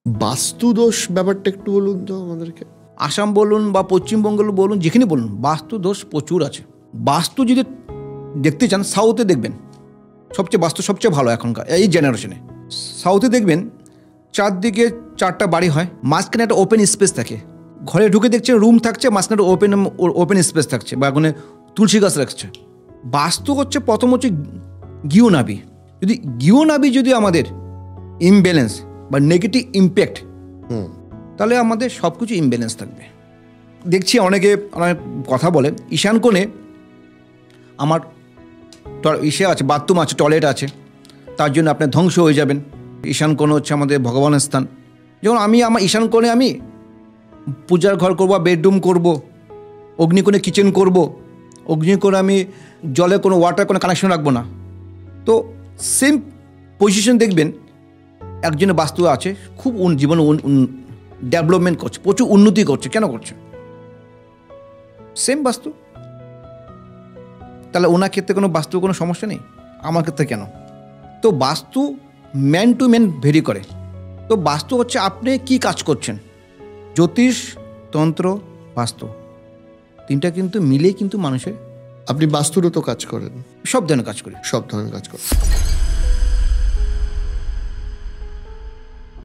বাস্তুদোষ ব্যাপারটা একটু বলুন তো আমাদেরকে। আসাম বলুন বা পশ্চিমবঙ্গ বলুন, যেখানে বলুন, বাস্তু দোষ প্রচুর আছে। বাস্তু যদি দেখতে চান, সাউথে দেখবেন সবচেয়ে বাস্তু সবচেয়ে ভালো এখনকার এই জেনারেশনে। সাউথে দেখবেন চারদিকে 4টা বাড়ি হয়, মাঝখানে একটা ওপেন স্পেস থাকে। ঘরে ঢুকে দেখছেন রুম থাকছে, মাঝখানে ওপেন স্পেস থাকছে, বা ওখানে তুলসী গাছ রাখছে। বাস্তু হচ্ছে প্রথম হচ্ছে গৃহনাভি। যদি আমাদের ইমব্যালেন্স বা নেগেটিভ ইম্প্যাক্ট, তাহলে আমাদের সব কিছু ইমব্যালেন্স থাকবে। দেখছি অনেক কথা বলে ঈশান কোণে আমার আছে, বাথরুম আছে, টয়লেট আছে, তার জন্য আপনি ধ্বংস হয়ে যাবেন। ঈশান কোণ হচ্ছে আমাদের ভগবানের স্থান। যেমন আমার ঈশান কোণে আমি পূজার ঘর করবো, বেডরুম করব, অগ্নিকোণে কিচেন করব, অগ্নিকোণে আমি জলে কোনো ওয়াটার কোনো কানেকশন রাখবো না। তো সেম পজিশন দেখবেন একজনের বাস্তু আছে, খুব জীবনে ডেভেলপমেন্ট করছে, প্রচুর উন্নতি করছে। কেন করছে? সেম বাস্তু। তাহলে ওনার ক্ষেত্রে কোনো বাস্তু কোনো সমস্যা নেই, আমার ক্ষেত্রে কেন? তো বাস্তু ম্যান টু ম্যান ভেরি করে। তো বাস্তু হচ্ছে আপনি কি কাজ করছেন। জ্যোতিষ, তন্ত্র, বাস্তু তিনটা কিন্তু মিলেই কিন্তু মানুষের। আপনি বাস্তুরও তো কাজ করেন? সব ধরনের কাজ করি। সব ধরনের কাজ করেন।